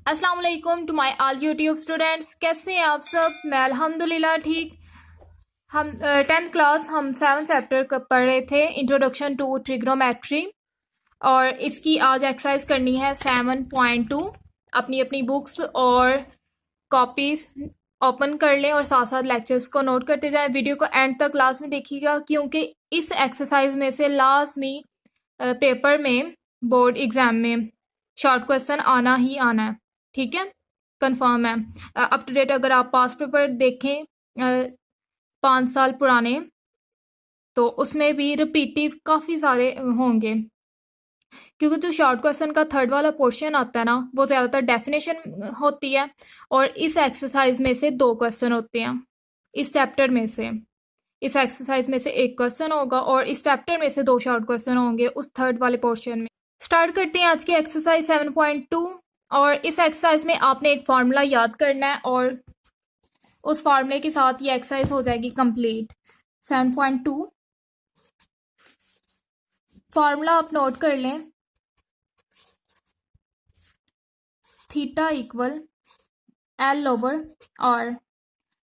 अस्सलाम वालेकुम to my all YouTube students. कैसे हैं आप सब? मैं अल्हम्दुलिल्लाह ठीक। हम 10th क्लास हम 7 चैप्टर पढ़ रहे थे, इंट्रोडक्शन टू ट्रिग्नोमेट्री, और इसकी आज एक्सरसाइज करनी है 7.2। अपनी अपनी बुक्स और कॉपीज ओपन कर लें और साथ साथ लेक्चर्स को नोट करते जाएं। वीडियो को एंड तक क्लास में देखिएगा, क्योंकि इस एक्सरसाइज में से लाजमी पेपर में, बोर्ड एग्जाम में शॉर्ट क्वेश्चन आना ही आना है। ठीक है, कंफर्म है। अप टू डेट अगर आप पास पेपर देखें 5 साल पुराने, तो उसमें भी रिपीटिव काफ़ी सारे होंगे, क्योंकि जो शॉर्ट क्वेश्चन का थर्ड वाला पोर्शन आता है ना, वो ज़्यादातर डेफिनेशन होती है, और इस एक्सरसाइज में से 2 क्वेश्चन होते हैं। इस चैप्टर में से, इस एक्सरसाइज में से 1 क्वेश्चन होगा और इस चैप्टर में से 2 शॉर्ट क्वेश्चन होंगे उस थर्ड वाले पोर्शन में। स्टार्ट करते हैं आज की एक्सरसाइज 7.2। और इस एक्सरसाइज में आपने एक फार्मूला याद करना है और उस फार्मूले के साथ ये एक्सरसाइज हो जाएगी कंप्लीट। 7.2 फार्मूला आप नोट कर लें। Theta equal L over R,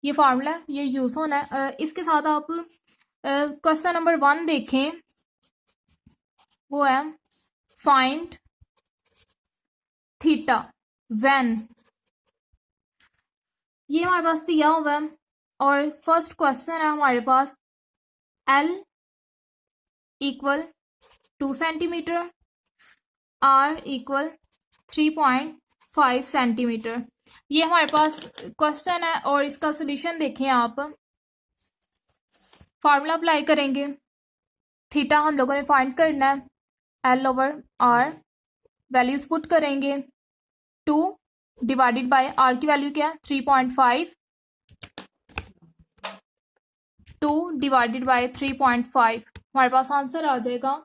ये फार्मूला ये यूज होना है। इसके साथ आप क्वेश्चन नंबर 1 देखें, वो है फाइंड थीटा व्हेन, ये हमारे पास दिया हुआ है। और फर्स्ट क्वेश्चन है हमारे पास L equal 2 centimetre, R equal 3.5 centimetre. ये हमारे पास क्वेश्चन है और इसका सोल्यूशन देखें आप। फार्मूला अप्लाई करेंगे, थीटा हम लोगों ने फाइंड करना है, L over R, values put करेंगे। 2 डिवाइडेड बाय आर की वैल्यू क्या है 3.5, 2 डिवाइडेड बाय 3.5, हमारे पास आंसर आ जाएगा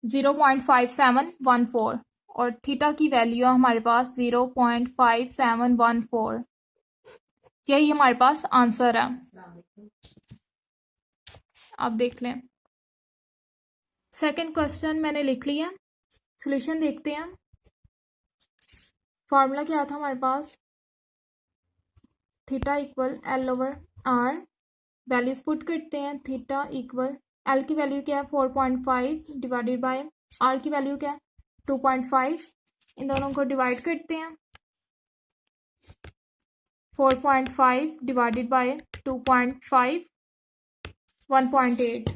0.5714, और थीटा की वैल्यू है हमारे पास 0.5714। यही हमारे पास आंसर है, आप देख लें। सेकंड क्वेश्चन मैंने लिख लिया, सॉल्यूशन देखते हैं। फॉर्मूला क्या था हमारे पास, theta equal L over R, values put करते हैं। थीटा इक्वल एल की वैल्यू क्या है 4.5 डिवाइडेड बाय आर की वैल्यू क्या है 2.5, इन दोनों को डिवाइड करते हैं। 4.5 डिवाइडेड बाय 2.5, 1.8,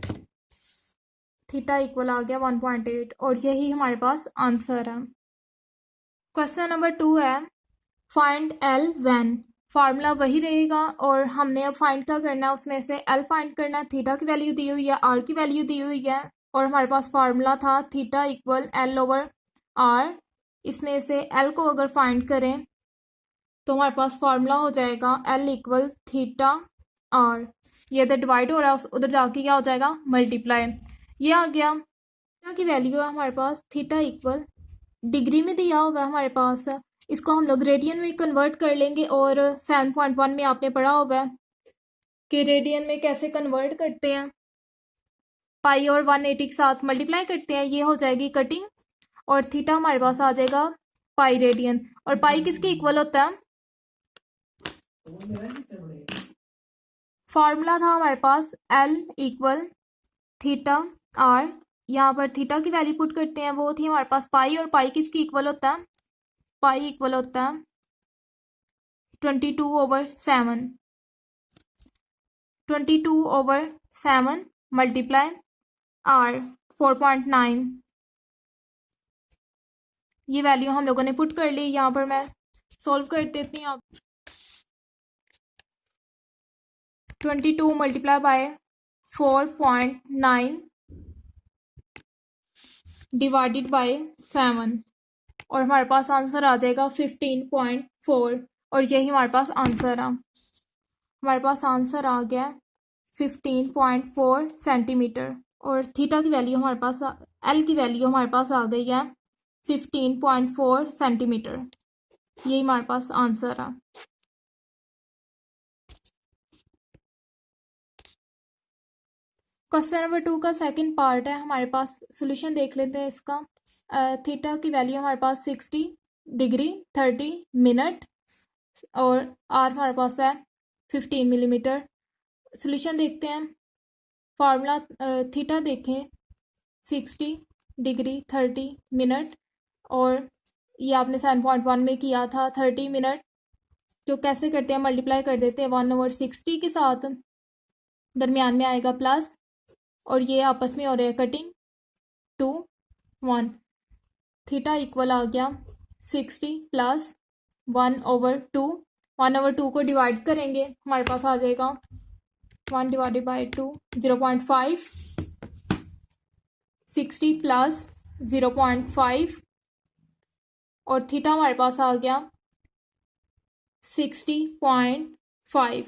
थीटा इक्वल आ गया 1.8, और यही हमारे पास आंसर है। क्वेश्चन नंबर 2 है फाइंड एल व्हेन, फार्मूला वही रहेगा और हमने अब फाइंड क्या करना है, उसमें से एल फाइंड करना है। थीटा की वैल्यू दी हुई है, आर की वैल्यू दी हुई है, और हमारे पास फार्मूला था theta equal L over R. इसमें से एल को अगर फाइंड करें तो हमारे पास फार्मूला हो जाएगा एल इक्वल थीटा आर, ये इधर डिवाइड हो रहा है, उधर जाके क्या हो जाएगा मल्टीप्लाई, ये आ गया। थीटा की वैल्यू है हमारे पास, थीटा इक्वल डिग्री में दिया हुआ है हमारे पास, इसको हम लोग रेडियन में कन्वर्ट कर लेंगे, और 7.1 में आपने पढ़ा होगा कि रेडियन में कैसे कन्वर्ट करते हैं, पाई और 180 के साथ मल्टीप्लाई करते हैं, ये हो जाएगी कटिंग, और थीटा हमारे पास आ जाएगा पाई रेडियन। और पाई किसके इक्वल होता है, फॉर्मूला था हमारे पास एल इक्वल थीटा आर, यहाँ पर थीटा की वैल्यू पुट करते हैं, वो थी हमारे पास पाई, और पाई किसकी इक्वल होता है, पाई इक्वल होता है 22/7, 22/7 मल्टीप्लाई आर 4.9, ये वैल्यू हम लोगों ने पुट कर ली। यहाँ पर मैं सॉल्व कर देती हूँ। 22 मल्टीप्लाई बाय 4.9 डिवाइडेड बाय 7, और हमारे पास आंसर आ जाएगा 15.4, और यही हमारे पास आंसर है। हमारे पास आंसर आ गया 15.4 सेंटीमीटर, और थीटा की वैल्यू हमारे पास, एल की वैल्यू हमारे पास आ गई है 15.4 सेंटीमीटर, यही हमारे पास आंसर है। क्वेश्चन नंबर 2 का सेकंड पार्ट है हमारे पास, सॉल्यूशन देख लेते हैं इसका। थीटा की वैल्यू हमारे पास 60, डिग्री 30 मिनट, और आर हमारे पास है 15 मिलीमीटर। सोल्यूशन देखते हैं। फार्मूला थीटा देखें 60 डिग्री 30 मिनट, और ये आपने 7.1 में किया था 30 मिनट, तो कैसे करते हैं, मल्टीप्लाई कर देते हैं 1/60 के साथ, दरमियान में आएगा प्लस, और ये आपस में हो रहा है कटिंग 2 1, थीटा इक्वल आ गया 60 प्लस 1/2। 1/2 को डिवाइड करेंगे, हमारे पास आ जाएगा 1 डिवाइडेड बाई 2 0.5, 60 प्लस 0.5, और थीटा हमारे पास आ गया 60.5।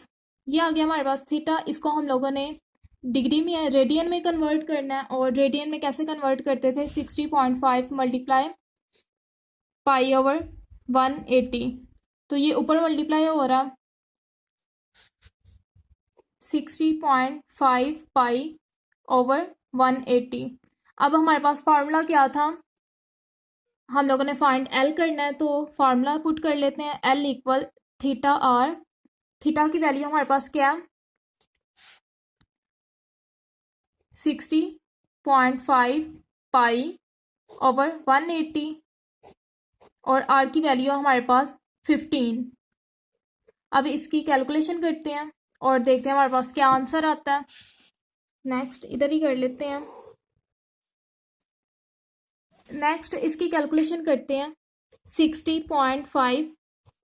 ये आ गया हमारे पास थीटा। इसको हम लोगों ने डिग्री में रेडियन में कन्वर्ट करना है, और रेडियन में कैसे कन्वर्ट करते थे, 60.5 मल्टीप्लाई π/180, तो ये ऊपर मल्टीप्लाई हो रहा 60.5 π/180। अब हमारे पास फार्मूला क्या था, हम लोगों ने फाइंड एल करना है, तो फार्मूला पुट कर लेते हैं। L equal theta R, theta की वैल्यू हमारे पास क्या है 60.5 π/180, और आर की वैल्यू हमारे पास 15। अब इसकी कैलकुलेशन करते हैं और देखते हैं हमारे पास क्या आंसर आता है। नेक्स्ट इधर ही कर लेते हैं। नेक्स्ट इसकी कैलकुलेशन करते हैं। 60.5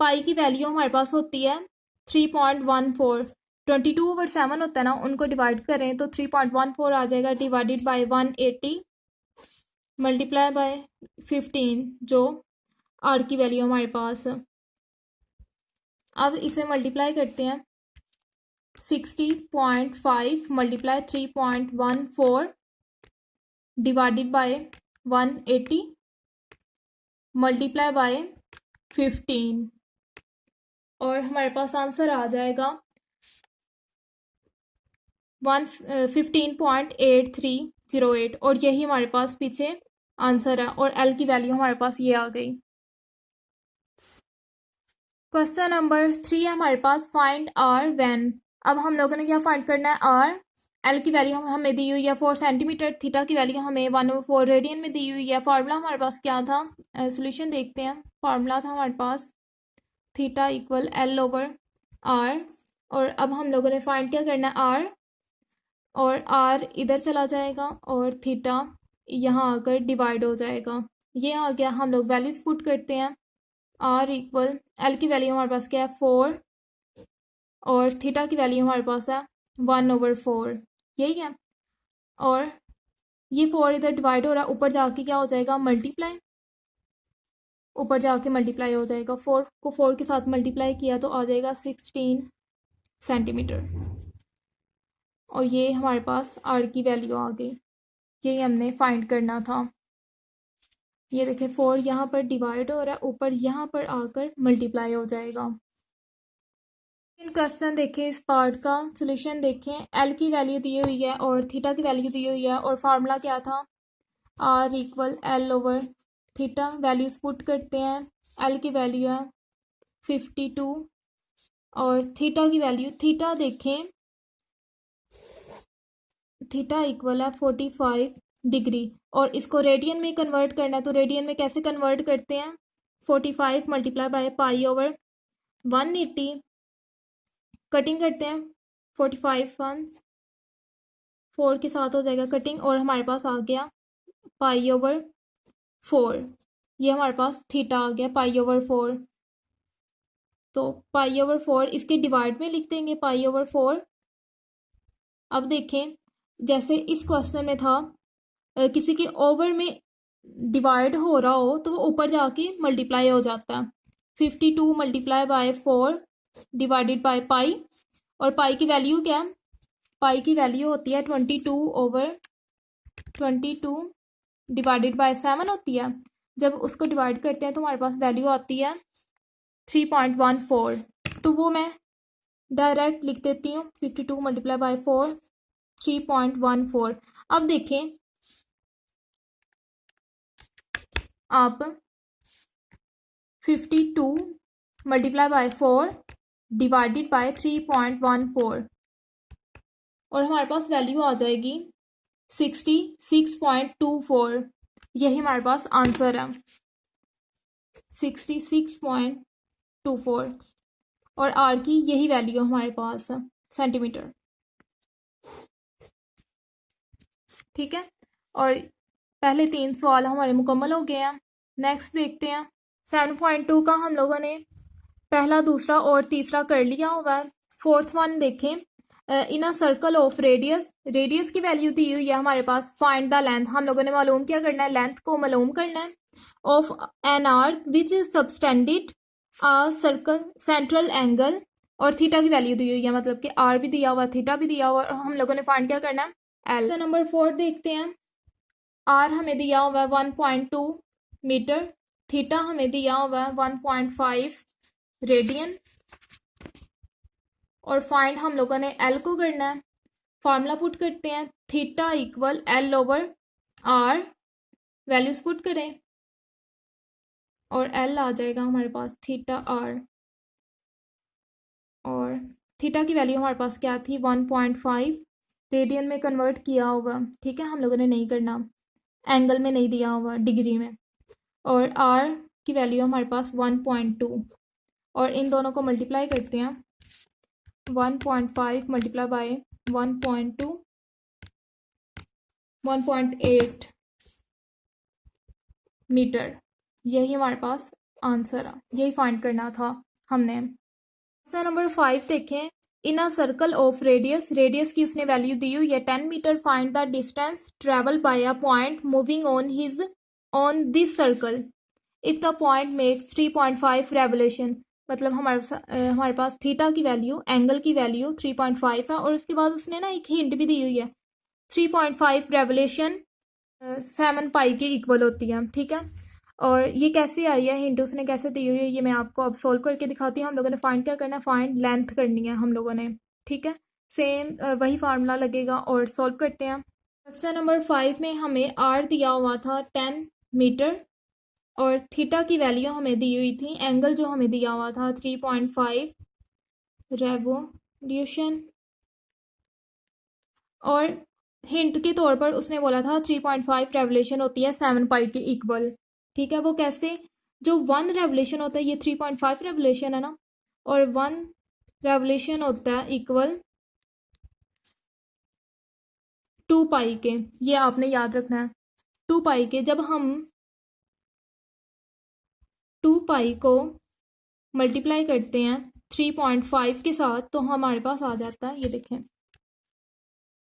पाई की वैल्यू हमारे पास होती है 3.14। 22/7 होता है ना, उनको डिवाइड करें तो 3.14 आ जाएगा, डिवाइडेड बाय 180 मल्टीप्लाई बाय 15, जो आर की वैल्यू हमारे पास। अब इसे मल्टीप्लाई करते हैं। 60.5 multiply 3.14 divided by 180 multiply by 15, और हमारे पास आंसर आ जाएगा 15.8308, और यही हमारे पास पीछे आंसर है, और एल की वैल्यू हमारे पास ये आ गई। क्वेश्चन नंबर 3 है हमारे पास, फाइंड आर व्हेन। अब हम लोगों ने क्या फाइंड करना है, आर। एल की वैल्यू हमें दी हुई है 4 सेंटीमीटर, थीटा की वैल्यू हमें 1/4 रेडियन में दी हुई है। फार्मूला हमारे पास क्या था, सोल्यूशन देखते हैं। फार्मूला था हमारे पास थीटा इक्वल L/R, और अब हम लोगों ने फाइंड क्या करना है, आर, और आर इधर चला जाएगा और थीटा यहाँ आकर डिवाइड हो जाएगा। ये आ गया, हम लोग वैल्यूज पुट करते हैं। आर इक्वल, एल की वैल्यू हमारे पास क्या है 4, और थीटा की वैल्यू हमारे पास है 1/4, यही है। और ये 4 इधर डिवाइड हो रहा है, ऊपर जाके क्या हो जाएगा, मल्टीप्लाई, ऊपर जाके मल्टीप्लाई हो जाएगा। 4 को 4 के साथ मल्टीप्लाई किया तो आ जाएगा 16 सेंटीमीटर, और ये हमारे पास आर की वैल्यू आ गई। यही हमने फाइंड करना था। ये देखें 4 यहाँ पर डिवाइड हो रहा है, ऊपर यहाँ पर आकर मल्टीप्लाई हो जाएगा। क्वेश्चन देखें, इस पार्ट का सोल्यूशन देखें। एल की वैल्यू दी हुई है और थीटा की वैल्यू दी हुई है, और फार्मूला क्या था, आर इक्वल L/थीटा। वैल्यूज पुट करते हैं। एल की वैल्यू है 52, और थीटा की वैल्यू, थीटा देखें, थीटा इक्वल है 45 डिग्री, और इसको रेडियन में कन्वर्ट करना है, तो रेडियन में कैसे कन्वर्ट करते हैं, 45 मल्टीप्लाई बाय π/180, कटिंग करते हैं, 45 4 के साथ हो जाएगा कटिंग, और हमारे पास आ गया π/4। ये हमारे पास थीटा आ गया π/4, तो π/4 इसके डिवाइड में लिख देंगे π/4। अब देखें, जैसे इस क्वेश्चन में था, किसी के ओवर में डिवाइड हो रहा हो तो वो ऊपर जाके मल्टीप्लाई हो जाता है। 52 multiply by 4 divided by pi, और पाई की वैल्यू क्या है, पाई की वैल्यू होती है 22/22 डिवाइडेड बाय 7 होती है। जब उसको डिवाइड करते हैं तो हमारे पास वैल्यू आती है 3.14, तो वो मैं डायरेक्ट लिख देती हूँ, 52 मल्टीप्लाई बाय 4 3.14। अब देखें आप, 52 मल्टीप्लाई बाय 4 डिवाइडेड बाय 3.14 और हमारे पास वैल्यू आ जाएगी 66.24। यही हमारे पास आंसर है 66.24 और आर की यही वैल्यू हमारे पास है सेंटीमीटर। ठीक है, और पहले 3 सवाल हमारे मुकम्मल हो गए हैं। नेक्स्ट देखते हैं 7.2 का हम लोगों ने पहला, दूसरा और तीसरा कर लिया हुआ है। फोर्थ वन देखें, in a circle of radius, radius की वैल्यू दी हुई है हमारे पास। फाइंड द लेंथ, हम लोगों ने मालूम क्या करना है, लेंथ को मालूम करना है। Of an arc which is subtended a circle central angle, और थीटा की वैल्यू दी हुई है, मतलब कि आर भी दिया हुआ, थीटा भी दिया हुआ, और हम लोगों ने फाइंड क्या करना है, एल। नंबर 4 देखते हैं, आर हमें दिया हुआ है 1.2 मीटर, थीटा हमें दिया हुआ है 1.5 रेडियन, और फाइंड हम लोगों ने एल को करना है। फार्मूला पुट करते हैं, theta equal L over R, values put करें और एल आ जाएगा हमारे पास थीटा आर, और थीटा की वैल्यू हमारे पास क्या थी 1.5, रेडियन में कन्वर्ट किया होगा। ठीक है, हम लोगों ने नहीं करना, एंगल में नहीं दिया होगा, डिग्री में। और आर की वैल्यू हमारे पास 1.2, और इन दोनों को मल्टीप्लाई करते हैं, 1.5 मल्टीप्लाई बाय 1.2, 1.8 मीटर। यही हमारे पास आंसर है, यही फाइंड करना था हमने। क्वेश्चन नंबर 5 देखें, in a circle of radius, radius की उसने वैल्यू दी हुई है 10 metre, find the distance travel by a point moving on this circle if the point makes 3.5 revolution. मतलब हमारे पास थीटा की वैल्यू, एंगल की वैल्यू 3.5 है, और उसके बाद उसने ना एक हिंट भी दी हुई है 3.5 रेवोल्यूशन 7 पाई के इक्वल होती है। ठीक है, और ये कैसे आई है, हिंट उसने कैसे दी हुई है, ये मैं आपको अब सोल्व करके दिखाती हूँ। हम लोगों ने फाइंड क्या करना है, फाइंड लेंथ करनी है हम लोगों ने। ठीक है, सेम वही फार्मूला लगेगा, और सोल्व करते हैं। क्वेश्चन नंबर 5 में हमें आर दिया हुआ था 10 मीटर, और थीटा की वैल्यू हमें दी हुई थी, एंगल जो हमें दिया हुआ था 3.5 रेवोल्यूशन, और हिंट के तौर पर उसने बोला था 3.5 रेवोल्यूशन होती है 7 पाई के इक्वल। ठीक है, वो कैसे, जो 1 रेवोल्यूशन होता है, ये 3.5 रेवोल्यूशन है ना, और 1 रेवोल्यूशन होता है इक्वल 2 पाई के, ये आपने याद रखना है 2 पाई के। जब हम 2 पाई को मल्टीप्लाई करते हैं 3.5 के साथ, तो हमारे पास आ जाता है, ये देखें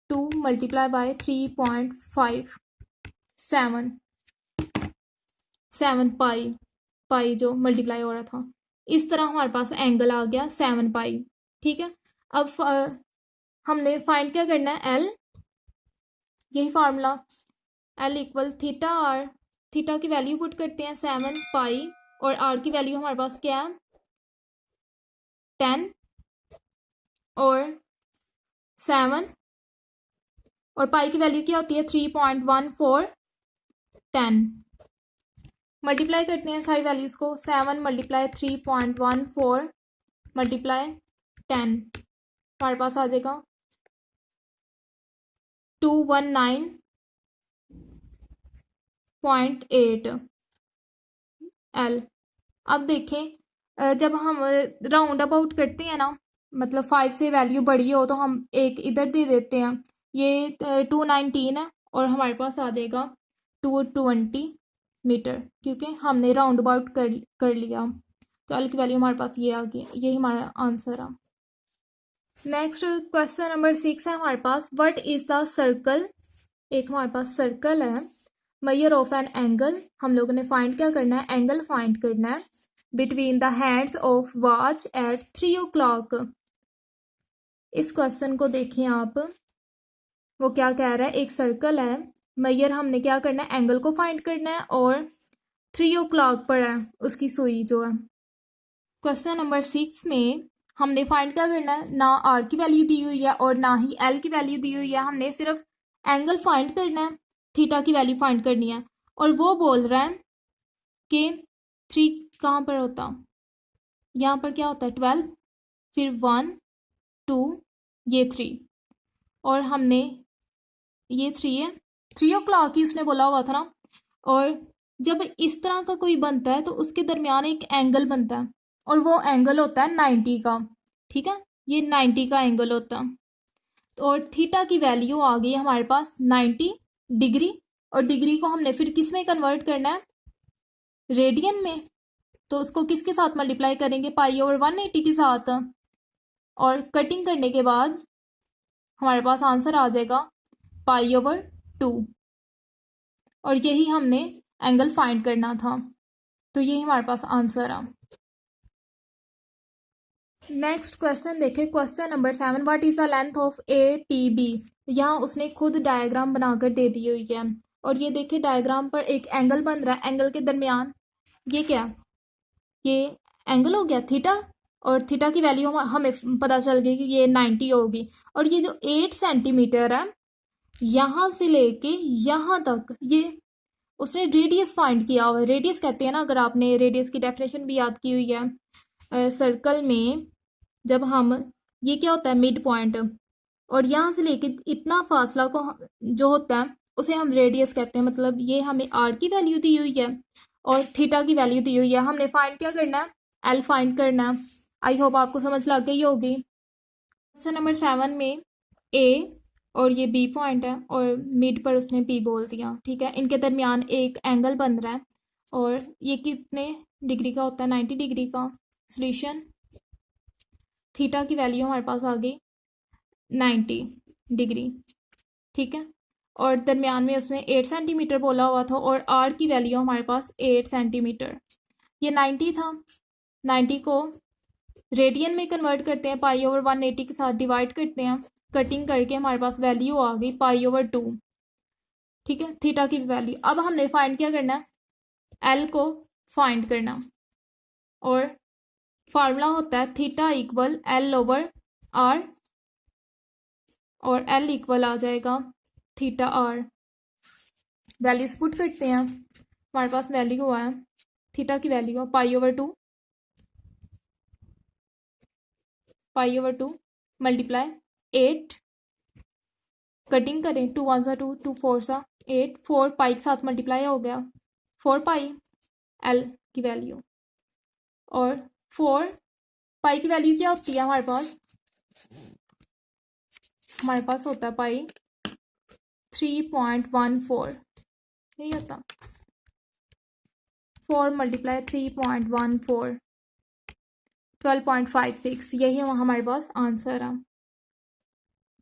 2 मल्टीप्लाई बाय 3.5, 7 पाई, पाई जो मल्टीप्लाई हो रहा था, इस तरह हमारे पास एंगल आ गया 7 पाई। ठीक है, अब हमने फाइंड क्या करना है, एल, यही formula, L equal theta R, theta की वैल्यू पुट करते हैं 7 पाई, और आर की वैल्यू हमारे पास क्या है 10, और 7, और पाई की वैल्यू क्या होती है 3.14, 10। मल्टीप्लाई करते हैं सारी वैल्यूज को, 7 मल्टीप्लाई 3.14 मल्टीप्लाई 10, हमारे पास आ जाएगा 219.8 एल। अब देखें, जब हम राउंड अबाउट करते हैं ना, मतलब 5 से वैल्यू बड़ी हो तो हम एक इधर दे देते हैं, ये 219 है, और हमारे पास आ जाएगा 220 मीटर, क्योंकि हमने राउंड अबाउट कर लिया। तो एल की वैल्यू हमारे पास ये आ गई, यही हमारा आंसर है। नेक्स्ट क्वेश्चन नंबर 6 है हमारे पास, व्हाट इज द सर्कल, एक हमारे पास सर्कल है, मेजर ऑफ एन एंगल, हम लोगों ने फाइंड क्या करना है, एंगल फाइंड करना है, between the hands of watch at 3 o'clock। इस क्वेश्चन को देखें आप, वो क्या कह रहा है, एक सर्कल है, मेजर हमने क्या करना है, एंगल को फाइंड करना है, और 3 o'clock पर है उसकी सुई जो है। क्वेश्चन नंबर 6 में हमने फाइंड क्या करना है, ना आर की वैल्यू दी हुई है और ना ही एल की वैल्यू दी हुई है, हमने सिर्फ एंगल फाइंड करना है, थीटा की वैल्यू फाइंड करनी है, और वो बोल रहा है कि 3 कहाँ पर होता, यहाँ पर क्या होता है 12, फिर 1 2, ये 3, और हमने ये 3 है, 3 o'clock ही उसने बोला हुआ था ना। और जब इस तरह का कोई बनता है तो उसके दरमियान एक एंगल बनता है, और वो एंगल होता है 90 का। ठीक है, ये 90 का एंगल होता है। और थीटा की वैल्यू आ गई हमारे पास 90 डिग्री, और डिग्री को हमने फिर किस में कन्वर्ट करना है, रेडियन में। तो उसको किसके साथ मल्टीप्लाई करेंगे, पाई/180 के साथ, और कटिंग करने के बाद हमारे पास आंसर आ जाएगा पाई/2, और यही हमने एंगल फाइंड करना था। तो यही हमारे पास आंसर आ। नेक्स्ट क्वेश्चन देखें, question number 7, what is the length of ATB। यहाँ उसने खुद डायग्राम बनाकर दे दी हुई है, और ये देखिए डायग्राम पर एक एंगल बन रहा है, एंगल के दरमियान ये क्या, ये एंगल हो गया थीटा, और थीटा की वैल्यू हमें पता चल गई कि ये 90 होगी। और ये जो 8 सेंटीमीटर है यहाँ से लेके यहाँ तक, ये उसने रेडियस फाइंड किया हुआ है। रेडियस कहते हैं ना, अगर आपने रेडियस की डेफिनेशन भी याद की हुई है, सर्कल में जब हम, ये क्या होता है मिड पॉइंट, और यहाँ से लेके इतना फासला को जो होता है उसे हम रेडियस कहते हैं। मतलब ये हमें आर की वैल्यू दी हुई है और थीटा की वैल्यू दी हुई है, हमने फाइंड क्या करना है, एल फाइंड करना है। आई होप आपको समझ लग गई होगी। क्वेश्चन नंबर 7 में ए और ये बी पॉइंट है, और मिड पर उसने बी बोल दिया। ठीक है, इनके दरमियान एक एंगल बन रहा है, और ये कितने डिग्री का होता है, 90 डिग्री का। सोल्यूशन, थीटा की वैल्यू हमारे पास आ गई 90 डिग्री। ठीक है, और दरमियान में उसने 8 सेंटीमीटर बोला हुआ था, और आर की वैल्यू हमारे पास 8 सेंटीमीटर। ये 90 था, 90 को रेडियन में कन्वर्ट करते हैं, पाई/180 के साथ डिवाइड करते हैं, कटिंग करके हमारे पास वैल्यू आ गई पाई/2। ठीक है, थीटा की वैल्यू। अब हमने फाइंड क्या करना है, एल को फाइंड करना, और फार्मूला होता है थीटा इक्वल L/R, और L इक्वल आ जाएगा थीटा R। वैल्यूज पुट करते हैं, हमारे पास वैल्यू हुआ है, थीटा की वैल्यू है पाई/2 मल्टीप्लाई 8, कटिंग करें, 2 1 सा 2, 2 4 सा 8, 4 पाई के साथ मल्टीप्लाई हो गया 4 पाई एल की वैल्यू, और 4 पाई की वैल्यू क्या होती है हमारे पास होता है पाई 3.14, यही होता 4 मल्टीप्लाई 3.14, 12.56, यही हमारे पास आंसर है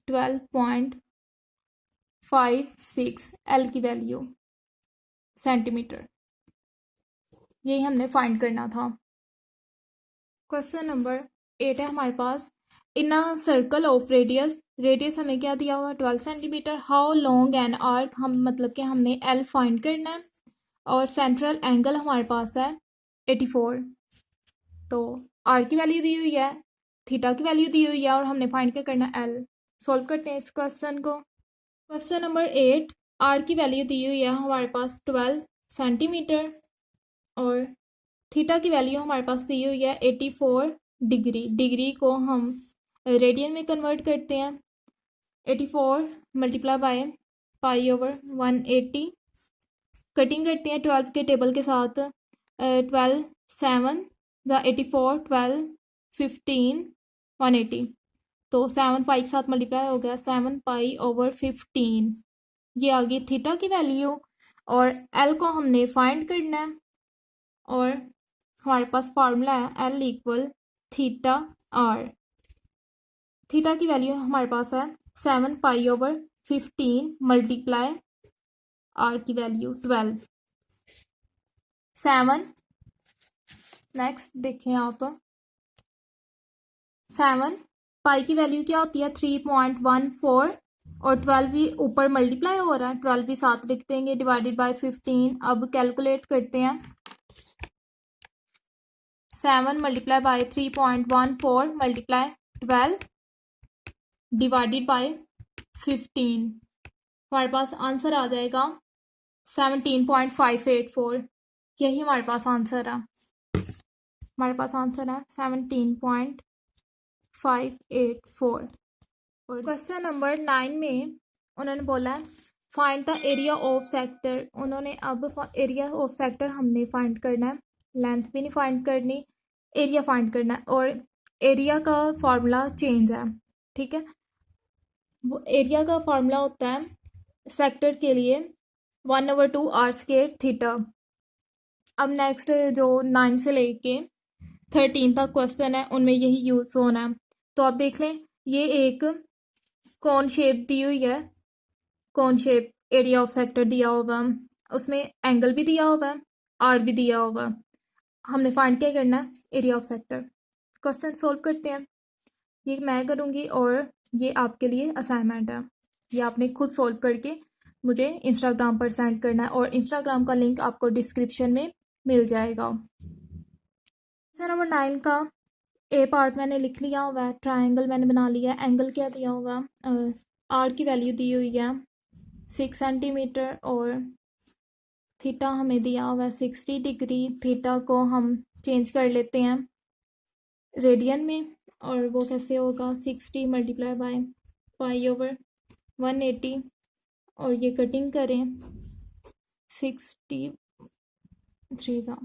12.56 एल की वैल्यू सेंटीमीटर, यही हमने फाइंड करना था। क्वेश्चन नंबर 8 है हमारे पास, इन अ सर्कल ऑफ रेडियस हमें क्या दिया हुआ 12 centimetre, how long an arc, हम मतलब कि हमने एल फाइंड करना है, और सेंट्रल एंगल हमारे पास है 84। तो आर की वैल्यू दी हुई है, थीटा की वैल्यू दी हुई है, और हमने फाइंड क्या करना है, एल। सॉल्व करते हैं इस क्वेश्चन को। क्वेश्चन नंबर 8, आर की वैल्यू दी हुई है हमारे पास 12 सेंटीमीटर, और थीटा की वैल्यू हमारे पास दी हुई है 84 डिग्री। डिग्री को हम रेडियन में कन्वर्ट करते हैं, 84 मल्टीप्लाई बाय पाई/180, कटिंग करते हैं 12 के टेबल के साथ, 12 7 84 12 15 180, तो 7 पाई के साथ मल्टीप्लाई हो गया 7 पाई/15, ये आ गई थीटा की वैल्यू, और एल को हमने फाइंड करना है, और हमारे पास फार्मूला है L equal theta R. Theta की वैल्यू हमारे पास है 7 पाई/15 मल्टीप्लाई आर की वैल्यू 12 7। नेक्स्ट देखें आप, 7 पाई की वैल्यू क्या होती है 3.14, और 12 भी ऊपर मल्टीप्लाई हो रहा है, 12 भी साथ लिख देंगे, डिवाइडेड बाय 15। अब कैलकुलेट करते हैं, 7 multiply by 3.14 multiply 12 divided by 15, हमारे पास आंसर आ जाएगा 17.584, यही हमारे पास आंसर है। हमारे पास आंसर है 17.584। और क्वेश्चन नंबर 9 में उन्होंने बोला है find the area of sector. उन्होंने अब एरिया ऑफ सेक्टर हमने फाइंड करना है, लेंथ भी नहीं फाइंड करनी, एरिया फाइंड करना है। और एरिया का फॉर्मूला चेंज है, ठीक है। वो एरिया का फॉर्मूला होता है सेक्टर के लिए 1/2 r² थीटा। अब नेक्स्ट जो 9 से लेके 13 तक क्वेश्चन है उनमें यही यूज होना है। तो आप देख लें, ये एक कौन शेप दी हुई है, कौन शेप एरिया ऑफ सेक्टर दिया होगा, उसमें एंगल भी दिया होगा, आर भी दिया होगा। हमने फाइंड क्या करना है, area of sector. Question solve करते हैं, ये मैं करूँगी और ये आपके लिए असाइनमेंट है। ये आपने खुद सोल्व करके मुझे इंस्टाग्राम पर सेंड करना है और इंस्टाग्राम का लिंक आपको डिस्क्रिप्शन में मिल जाएगा। क्वेश्चन नंबर 9 का ए पार्ट मैंने लिख लिया हुआ है, ट्राइंगल मैंने बना लिया है। एंगल क्या दिया होगा, आर की वैल्यू दी हुई है 6 सेंटीमीटर और थीटा हमें दिया हुआ है 60 डिग्री। थीटा को हम चेंज कर लेते हैं रेडियन में, और वो कैसे होगा 60 मल्टीप्लाई बाय पाई/180। और ये कटिंग करें 63 का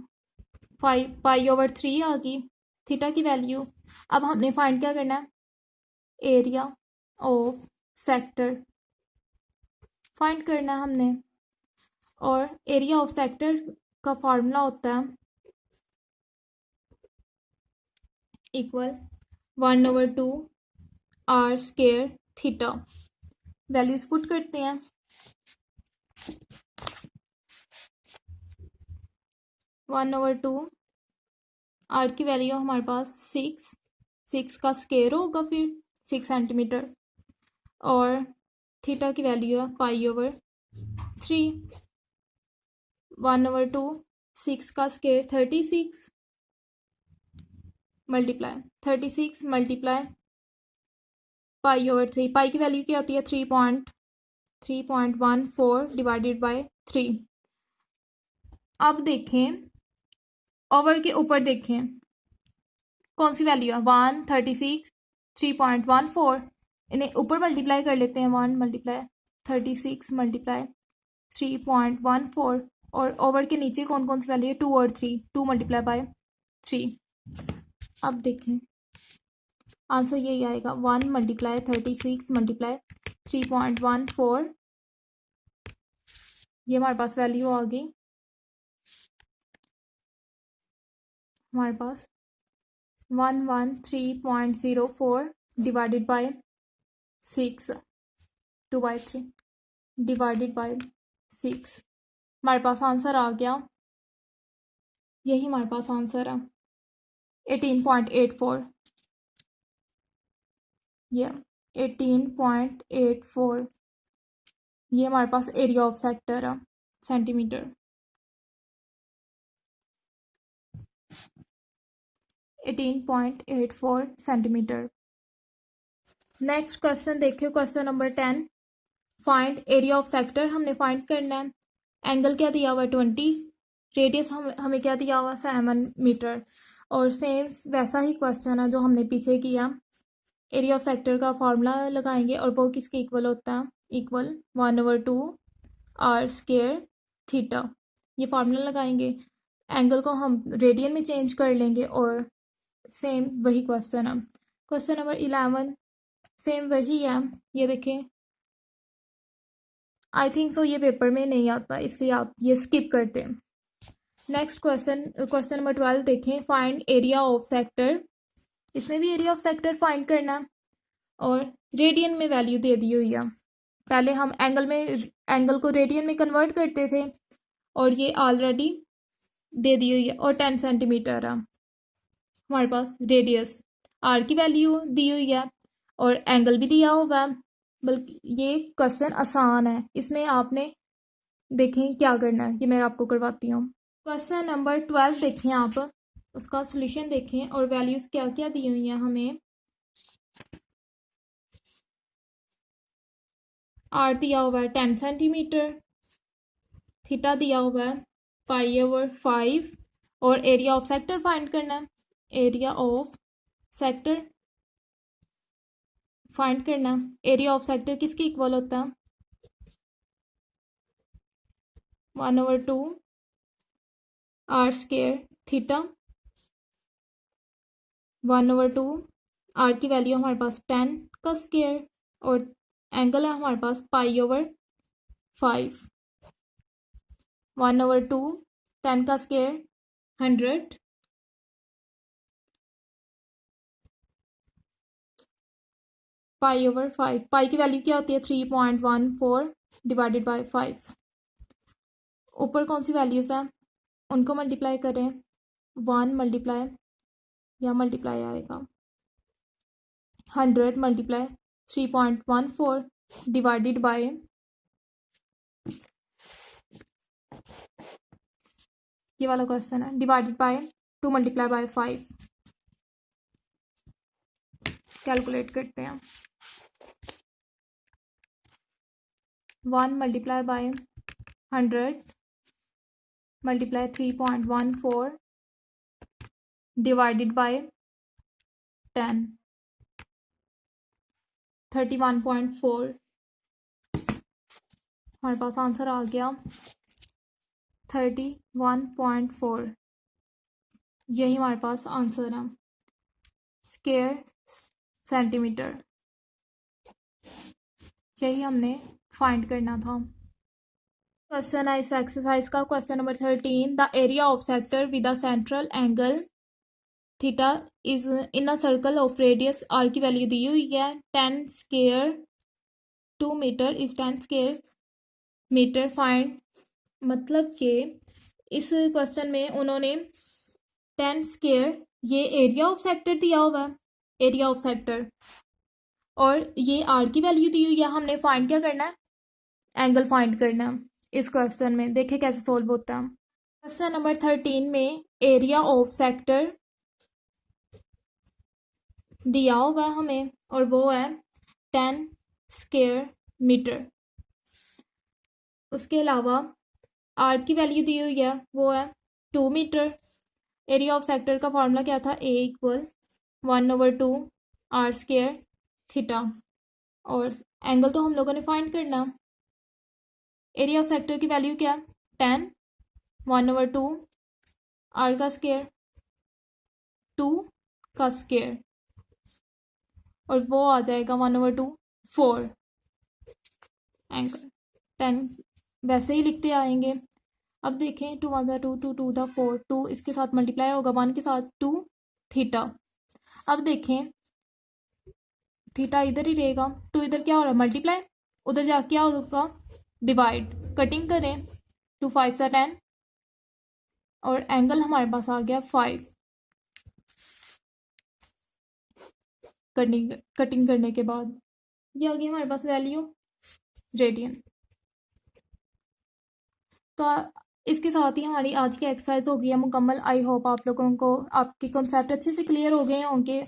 5 पाई/3 आ गई थीटा की वैल्यू। अब हमने फाइंड क्या करना है, एरिया ऑफ सेक्टर फाइंड करना है हमने। और एरिया ऑफ सेक्टर का फॉर्मूला होता है equal 1/2 r² theta. Values put करते हैं, 1/2 r की वैल्यू हमारे पास 6 का स्क्वायर होगा फिर 6 सेंटीमीटर, और थीटा की वैल्यू है पाई/3। 1/2 6 का स्क्वायर 36 मल्टीप्लाई 36 मल्टीप्लाई पाई/3। पाई की वैल्यू क्या होती है 3.14 डिवाइडेड बाय 3। अब देखें ओवर के ऊपर देखें कौन सी वैल्यू है 136 3.14, इन्हें ऊपर मल्टीप्लाई कर लेते हैं 1 मल्टीप्लाई 36 मल्टीप्लाई 3.14, और ओवर के नीचे कौन कौन सी वैल्यू है 2 और 3, 2 मल्टीप्लाई बाय 3। अब देखें आंसर यही आएगा 1 मल्टीप्लाई 36 मल्टीप्लाई 3.14। ये हमारे पास वैल्यू आ गई, हमारे पास 113.04 डिवाइडेड बाय 6 2/3 डिवाइडेड बाय 6। हमारे पास आंसर आ गया, यही हमारे पास आंसर है 18.84। ये 18.84 ये हमारे पास एरिया ऑफ सेक्टर है सेंटीमीटर। 18.84 सेंटीमीटर। नेक्स्ट क्वेश्चन देखिए, question number 10 find area of sector हमने फाइंड करना है। एंगल क्या दिया हुआ है 20, रेडियस हमें क्या दिया हुआ 7 मीटर। और सेम वैसा ही क्वेश्चन है जो हमने पीछे किया, एरिया ऑफ सेक्टर का फॉर्मूला लगाएंगे और वो किसके इक्वल होता है, इक्वल 1/2 r² थीटा। ये फार्मूला लगाएंगे, एंगल को हम रेडियन में चेंज कर लेंगे और सेम वही क्वेश्चन है। क्वेश्चन नंबर 11 सेम वही है, ये देखें आई थिंक सो ये पेपर में नहीं आता इसलिए आप ये स्किप करते हैं। नेक्स्ट क्वेश्चन क्वेश्चन नंबर 12 देखें, फाइंड एरिया ऑफ सेक्टर। इसमें भी एरिया ऑफ सेक्टर फाइंड करना और रेडियन में वैल्यू दे दी हुई है। पहले हम एंगल को रेडियन में कन्वर्ट करते थे और ये ऑलरेडी दे दी हुई है, और 10 सेंटीमीटर है हमारे पास रेडियस। आर की वैल्यू दी हुई है और एंगल भी दिया हुआ है। बल्कि ये क्वेश्चन आसान है, इसमें आपने देखें क्या करना है, ये मैं आपको करवाती हूँ। क्वेश्चन नंबर 12 देखें आप, उसका सॉल्यूशन देखें और वैल्यूज क्या क्या दी हुई हैं हमें। आर दिया हुआ है 10 सेंटीमीटर, थीटा दिया हुआ है पाई/5 और एरिया ऑफ सेक्टर फाइंड करना है। एरिया ऑफ सेक्टर फाइंड करना। एरिया ऑफ सेक्टर किसके इक्वल होता है? 1/2 आर स्केयर थीटा। 1/2 आर की वैल्यू हमारे पास 10 का स्केयर और एंगल है हमारे पास π/5। 1/2 10 का स्केयर 100 π/5। पाई की वैल्यू क्या होती है? 3.14 डिवाइडेड बाय 5। ऊपर कौन सी वैल्यूज हैं उनको मल्टीप्लाई करें। 1 मल्टीप्लाई या मल्टीप्लाई आएगा 100 मल्टीप्लाई 3.14 डिवाइडेड बाय ये वाला क्वेश्चन है divided by 2 multiply by 5। Calculate करते हैं। 1 multiply by 100 multiply 3.14 divided by 10 31.4 हमारे पास आंसर आ गया 31.4। यही हमारे पास आंसर है स्क्वायर सेंटीमीटर। यही हमने फाइंड करना था। क्वेश्चन है इस एक्सरसाइज का question number 13। The area of sector with a central angle theta is in a circle of radius R की वैल्यू दी हुई है 10 स्क्वायर 2 मीटर इज 10 स्क्वायर मीटर फाइंड। मतलब कि इस क्वेश्चन में उन्होंने 10 स्क्वायर ये एरिया ऑफ सेक्टर दिया हुआ है, एरिया ऑफ सेक्टर, और ये आर की वैल्यू दी हुई है। हमने फाइंड क्या करना है? एंगल फाइंड करना है। इस क्वेश्चन में देखें कैसे सोल्व होता है। क्वेश्चन नंबर 13 में एरिया ऑफ सेक्टर दिया हुआ है हमें और वो है 10 स्क्वायर मीटर। उसके अलावा आर की वैल्यू दी हुई है वो है 2 मीटर। एरिया ऑफ सेक्टर का फॉर्मूला क्या था? ए इक्वल 1/2 आर स्क्वायर थीटा। और एंगल तो हम लोगों ने फाइंड करना। एरिया ऑफ सेक्टर की वैल्यू क्या? 10 1/2 आर का स्क्वायर 2 का स्क्वायर और वो आ जाएगा 1/2 4 एंगल 10 वैसे ही लिखते आएंगे। अब देखें 2 1 2 2 2 द 4 2 इसके साथ मल्टीप्लाई होगा 1 के साथ 2 थीटा। अब देखें थीटा इधर ही रहेगा 2 इधर क्या हो रहा है? मल्टीप्लाई। उधर जाके क्या होगा? डिवाइड। कटिंग करें 2 5 सा 10 और एंगल हमारे पास आ गया 5। कटिंग करने के बाद ये आ गई हमारे पास वैल्यू रेडियन। तो इसके साथ ही हमारी आज की एक्सरसाइज हो गई है मुकम्मल। आई होप आप लोगों को आपके कॉन्सेप्ट अच्छे से क्लियर हो गए होंगे।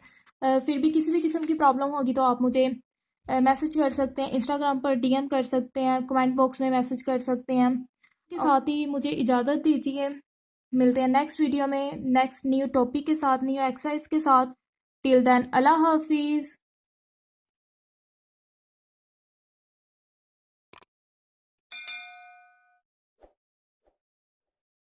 फिर भी किस्म की प्रॉब्लम होगी तो आप मुझे मैसेज कर सकते हैं, इंस्टाग्राम पर डीएम कर सकते हैं, कमेंट बॉक्स में मैसेज कर सकते हैं। इसके साथ ही मुझे इजाज़त दीजिए। मिलते हैं नेक्स्ट वीडियो में नेक्स्ट न्यू टॉपिक के साथ, न्यू एक्सरसाइज के साथ। टिल देन अल्लाह हाफिज़।